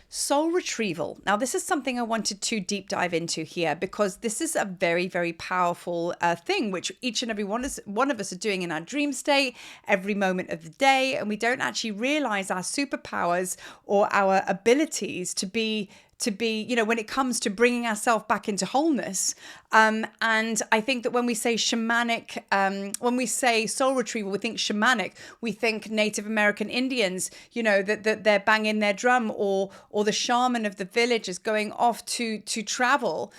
Soul retrieval. Now, this is something I wanted to deep dive into here because this is a very, very powerful thing, which each and every one of us are doing in our dream state every moment of the day. And we don't actually realize our superpowers or our abilities to be, when it comes to bringing ourselves back into wholeness. And I think that when we say shamanic, when we say soul retrieval, we think shamanic, we think Native American Indians, that they're banging their drum, or the shaman of the village is going off to travel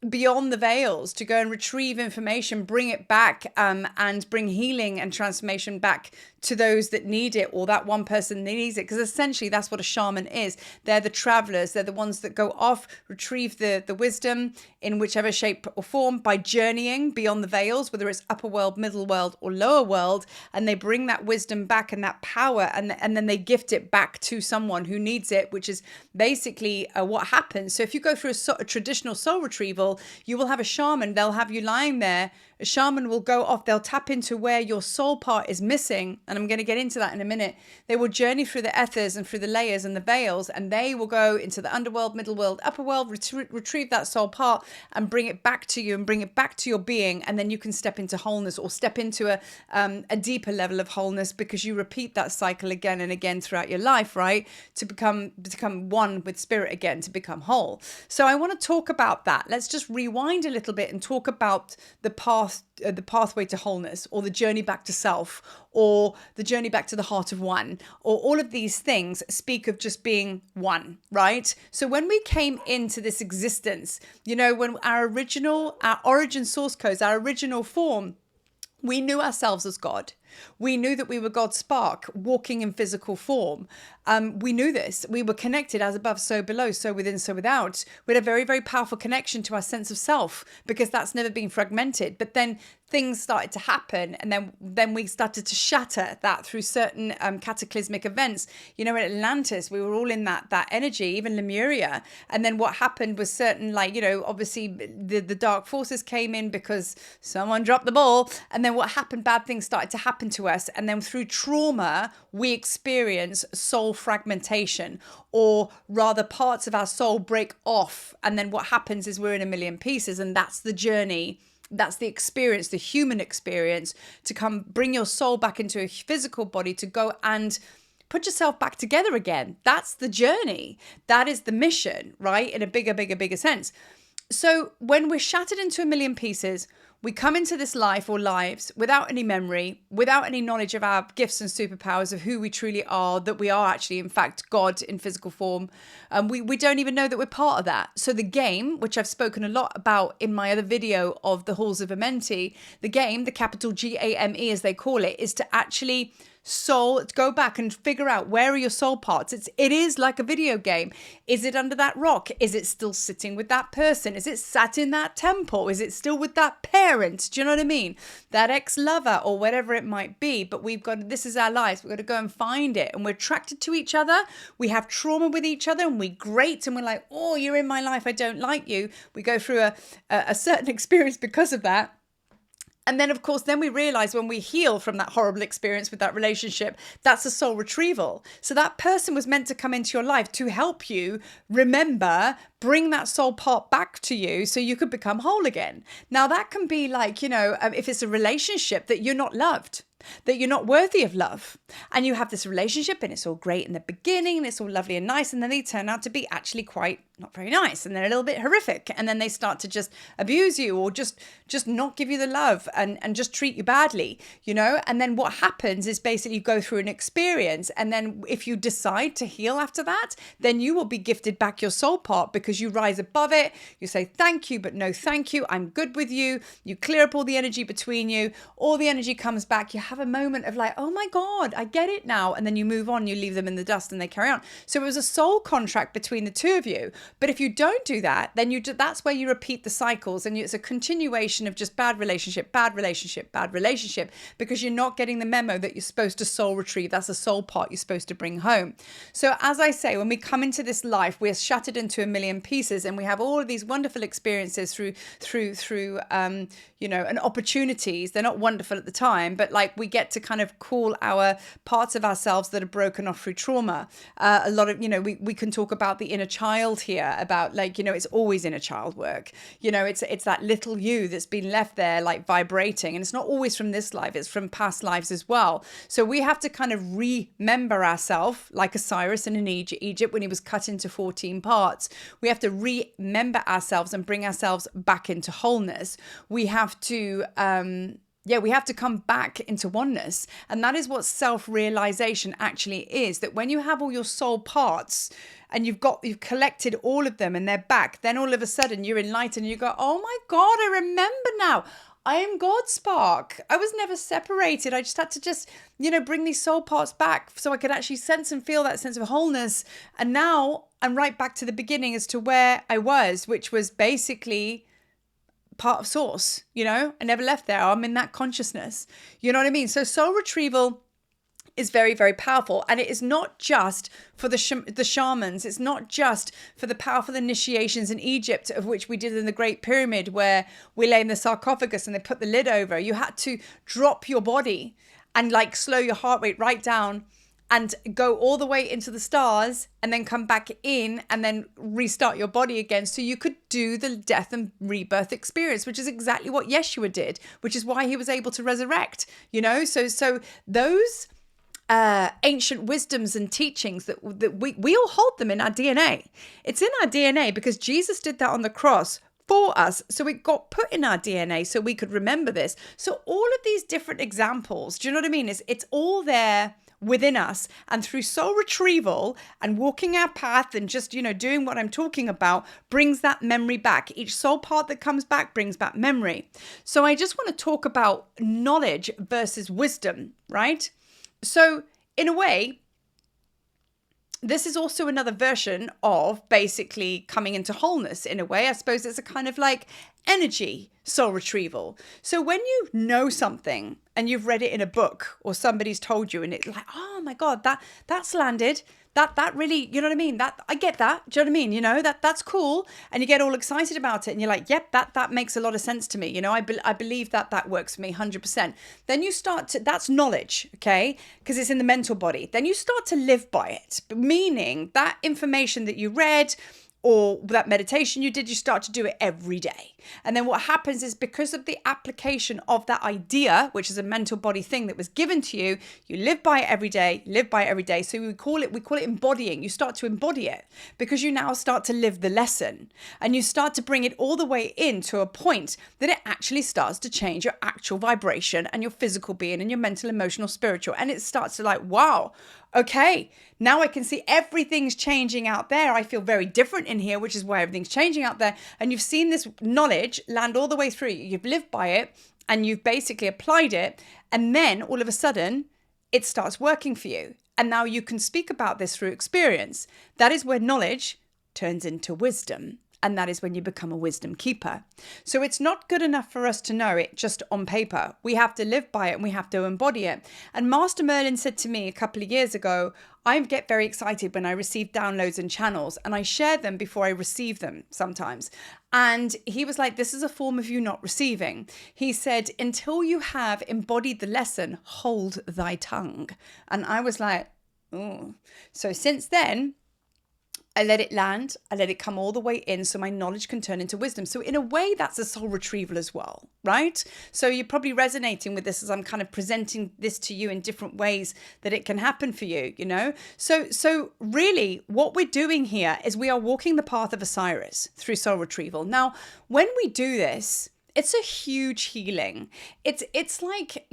beyond the veils to go and retrieve information, bring it back, and bring healing and transformation back to those that need it, or that one person that needs it. Because essentially that's what a shaman is. They're the travelers. They're the ones that go off, retrieve the wisdom in whichever shape or form by journeying beyond the veils, whether it's upper world, middle world, or lower world, and they bring that wisdom back and that power, and then they gift it back to someone who needs it, which is basically what happens. So if you go through a traditional soul retrieval, you will have a shaman. They'll have you lying there. A shaman will go off. They'll tap into where your soul part is missing. And I'm going to get into that in a minute. They will journey through the ethers and through the layers and the veils, and they will go into the underworld, middle world, upper world, retrieve that soul part and bring it back to you and bring it back to your being. And then you can step into wholeness, or step into a deeper level of wholeness, because you repeat that cycle again and again throughout your life, right? To become one with spirit again, to become whole. So I want to talk about that. Let's just rewind a little bit and talk about the pathway to wholeness, or the journey back to self, or the journey back to the heart of one, or all of these things speak of just being one, right? So when we came into this existence, when our origin source codes, our original form, we knew ourselves as God. We knew that we were God's spark walking in physical form. We knew this. We were connected as above, so below, so within, so without. We had a very, very powerful connection to our sense of self, because that's never been fragmented. But then things started to happen, and then we started to shatter that through certain cataclysmic events. In Atlantis, we were all in that energy, even Lemuria. And then what happened was certain, obviously the dark forces came in because someone dropped the ball. And then what happened, bad things started to happen to us. And then through trauma, we experience soul fragmentation, or rather parts of our soul break off. And then what happens is we're in a million pieces. And that's the journey. That's the experience, the human experience, to come bring your soul back into a physical body, to go and put yourself back together again. That's the journey. That is the mission, right? In a bigger sense. So when we're shattered into a million pieces, we come into this life or lives without any memory, without any knowledge of our gifts and superpowers, of who we truly are, that we are actually, in fact, God in physical form. We don't even know that we're part of that. So the game, which I've spoken a lot about in my other video of the Halls of Amenti, the game, the capital GAME as they call it, is to actually go back and figure out, where are your soul parts? It is like a video game. Is it under that rock? Is it still sitting with that person? Is it sat in that temple? Is it still with that parent? Do you know what I mean? That ex-lover, or whatever it might be. But this is our lives. We've got to go and find it. And we're attracted to each other. We have trauma with each other, and we grate, and we're like, oh, you're in my life, I don't like you. We go through a certain experience because of that. And then, of course, we realize when we heal from that horrible experience with that relationship, that's a soul retrieval. So that person was meant to come into your life to help you remember, bring that soul part back to you so you could become whole again. Now, that can be like, if it's a relationship that you're not loved, that you're not worthy of love, and you have this relationship and it's all great in the beginning and it's all lovely and nice, and then they turn out to be actually quite not very nice, and they're a little bit horrific, and then they start to just abuse you, or just not give you the love, and just treat you badly, and then what happens is basically you go through an experience, and then if you decide to heal after that, then you will be gifted back your soul part, because you rise above it. You say thank you, but no thank you, I'm good with you. You clear up all the energy between you, all the energy comes back. You have a moment of like, oh my God, I get it now. And then you move on, you leave them in the dust, and they carry on. So it was a soul contract between the two of you. But if you don't do that, then that's where you repeat the cycles, and it's a continuation of just bad relationship, bad relationship, bad relationship, because you're not getting the memo that you're supposed to soul retrieve. That's a soul part you're supposed to bring home. So as I say, when we come into this life, we're shattered into a million pieces, and we have all of these wonderful experiences through and opportunities. They're not wonderful at the time, but like we get to kind of call our parts of ourselves that are broken off through trauma. A lot of, we can talk about the inner child here, about like, it's always inner child work. It's that little you that's been left there like vibrating, and it's not always from this life, it's from past lives as well. So we have to kind of remember ourselves, like Osiris in Egypt when he was cut into 14 parts. We have to remember ourselves and bring ourselves back into wholeness. We have to we have to come back into oneness. And that is what self-realization actually is, that when you have all your soul parts and you've collected all of them and they're back, then all of a sudden you're enlightened and you go, oh my God, I remember now. I am God Spark. I was never separated. I just had to bring these soul parts back so I could actually sense and feel that sense of wholeness. And now I'm right back to the beginning as to where I was, which was basically part of source. I never left there. I'm in that consciousness. You know what I mean? So soul retrieval is very, very powerful. And it is not just for the shamans. It's not just for the powerful initiations in Egypt, of which we did in the Great Pyramid, where we lay in the sarcophagus and they put the lid over. You had to drop your body and like slow your heart rate right down and go all the way into the stars and then come back in and then restart your body again so you could do the death and rebirth experience, which is exactly what Yeshua did, which is why he was able to resurrect, So those ancient wisdoms and teachings that we all hold them in our DNA. It's in our DNA because Jesus did that on the cross for us. So it got put in our DNA so we could remember this. So all of these different examples, do you know what I mean? It's all there within us, and through soul retrieval and walking our path and just doing what I'm talking about brings that memory back. Each soul part that comes back brings back memory. So I just want to talk about knowledge versus wisdom, right? So in a way, this is also another version of basically coming into wholeness. In a way, I suppose it's a kind of like energy soul retrieval. So when you know something and you've read it in a book or somebody's told you and it's like, oh my God, that's landed. That really, you know what I mean? That I get that. Do you know what I mean? That's cool. And you get all excited about it and you're like, yep, that makes a lot of sense to me. I believe that works for me 100%. Then you start to, that's knowledge, okay? Because it's in the mental body. Then you start to live by it, meaning that information that you read or that meditation you did, you start to do it every day. And then what happens is, because of the application of that idea, which is a mental body thing that was given to you, you live by it every day, So we call it embodying. You start to embody it because you now start to live the lesson, and you start to bring it all the way in to a point that it actually starts to change your actual vibration and your physical being and your mental, emotional, spiritual. And it starts to like, wow, okay, now I can see everything's changing out there. I feel very different in here, which is why everything's changing out there. And you've seen this knowledge land all the way through. You've lived by it and you've basically applied it. And then all of a sudden, it starts working for you. And now you can speak about this through experience. That is where knowledge turns into wisdom. And that is when you become a wisdom keeper. So it's not good enough for us to know it just on paper. We have to live by it and we have to embody it. And Master Merlin said to me a couple of years ago, I get very excited when I receive downloads and channels, and I share them before I receive them sometimes. And he was like, this is a form of you not receiving. He said, until you have embodied the lesson, hold thy tongue. And I was like, oh. So since then, I let it land. I let it come all the way in so my knowledge can turn into wisdom. So in a way, that's a soul retrieval as well, right? So you're probably resonating with this as I'm kind of presenting this to you in different ways that it can happen for you, So really what we're doing here is we are walking the path of Osiris through soul retrieval. Now, when we do this, it's a huge healing. It's like,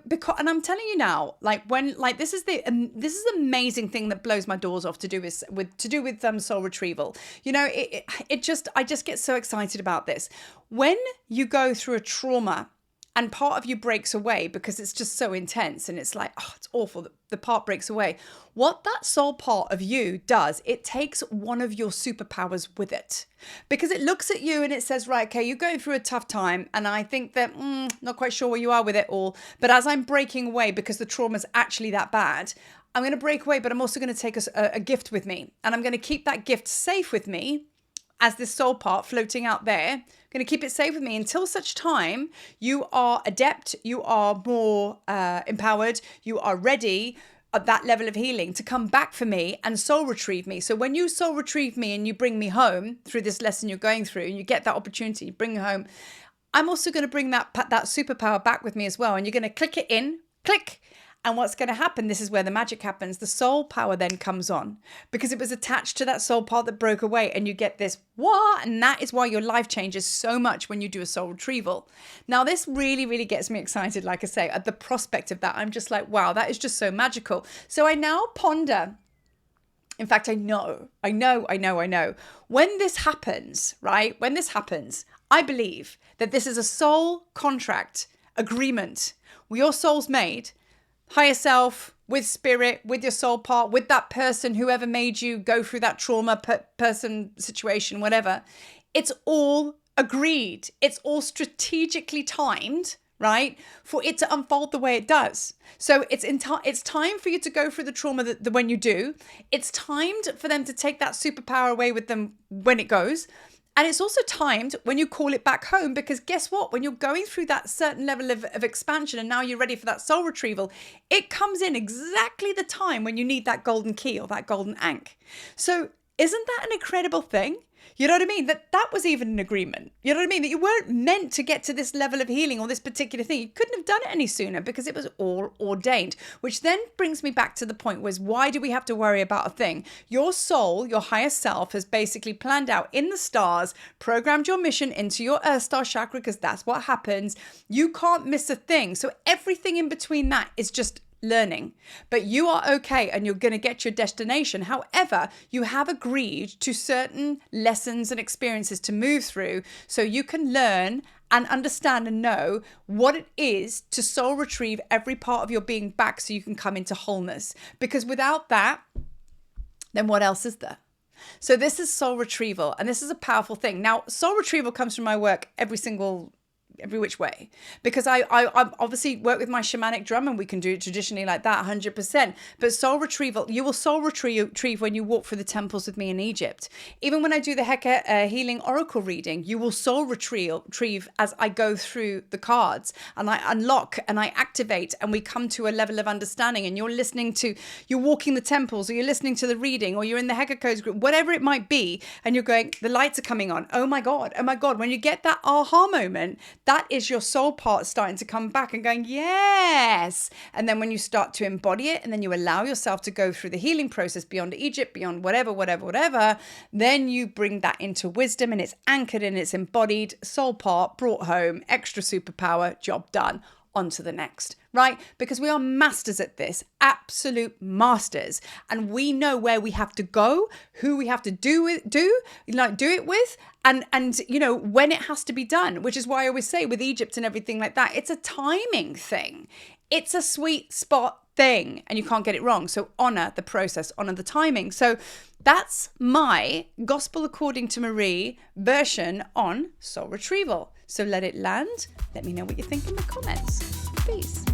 because, and I'm telling you now, this is the amazing thing that blows my doors off to do with soul retrieval. I just get so excited about this. When you go through a trauma and part of you breaks away because it's just so intense and it's like, oh, it's awful. The part breaks away. What that soul part of you does, it takes one of your superpowers with it, because it looks at you and it says, right, okay, you're going through a tough time. And I think that, not quite sure where you are with it all. But as I'm breaking away, because the trauma's actually that bad, I'm going to break away, but I'm also going to take a gift with me. And I'm going to keep that gift safe with me as this soul part floating out there. I'm going to keep it safe with me until such time you are adept, you are more empowered, you are ready at that level of healing to come back for me and soul retrieve me. So when you soul retrieve me and you bring me home through this lesson you're going through, and you get that opportunity, you bring me home, I'm also going to bring that superpower back with me as well. And you're going to click it in, click. And what's going to happen, this is where the magic happens, the soul power then comes on, because it was attached to that soul part that broke away, and you get this, what? And that is why your life changes so much when you do a soul retrieval. Now, this really, really gets me excited, like I say, at the prospect of that. I'm just like, wow, that is just so magical. So I now ponder, in fact, I know. When this happens, right? When this happens, I believe that this is a soul contract agreement your soul's made, higher self, with spirit, with your soul part, with that person, whoever made you go through that trauma, person, situation, whatever. It's all agreed. It's all strategically timed, right, for it to unfold the way it does. So it's time for you to go through the trauma that when you do. It's timed for them to take that superpower away with them when it goes. And it's also timed when you call it back home, because guess what? When you're going through that certain level of expansion and now you're ready for that soul retrieval, it comes in exactly the time when you need that golden key or that golden ankh. So isn't that an incredible thing? You know what I mean? That was even an agreement. You know what I mean? That you weren't meant to get to this level of healing or this particular thing. You couldn't have done it any sooner because it was all ordained. Which then brings me back to the point was, why do we have to worry about a thing? Your soul, your higher self, has basically planned out in the stars, programmed your mission into your Earth Star chakra, because that's what happens. You can't miss a thing. So everything in between that is just learning, but you are okay and you're going to get your destination. However, you have agreed to certain lessons and experiences to move through so you can learn and understand and know what it is to soul retrieve every part of your being back so you can come into wholeness. Because without that, then what else is there? So this is soul retrieval, and this is a powerful thing. Now, soul retrieval comes from my work every which way, because I obviously work with my shamanic drum, and we can do it traditionally like that 100%. But soul retrieval, you will soul retrieve when you walk through the temples with me in Egypt. Even when I do the Heka healing oracle reading, you will soul retrieve as I go through the cards and I unlock and I activate, and we come to a level of understanding, and you're walking the temples, or you're listening to the reading, or you're in the Heka codes group, whatever it might be, and you're going, the lights are coming on. Oh my God. When you get that aha moment, that is your soul part starting to come back and going, yes. And then when you start to embody it, and then you allow yourself to go through the healing process beyond Egypt, beyond whatever, then you bring that into wisdom, and it's anchored and it's embodied, soul part brought home, extra superpower, job done. On to the next, right? Because we are masters at this, absolute masters. And we know where we have to go, who we have to do it with, and you know, when it has to be done, which is why I always say with Egypt and everything like that, it's a timing thing. It's a sweet spot thing, and you can't get it wrong. So honor the process, honor the timing. So that's my Gospel According to Marie version on soul retrieval. So let it land. Let me know what you think in the comments. Peace.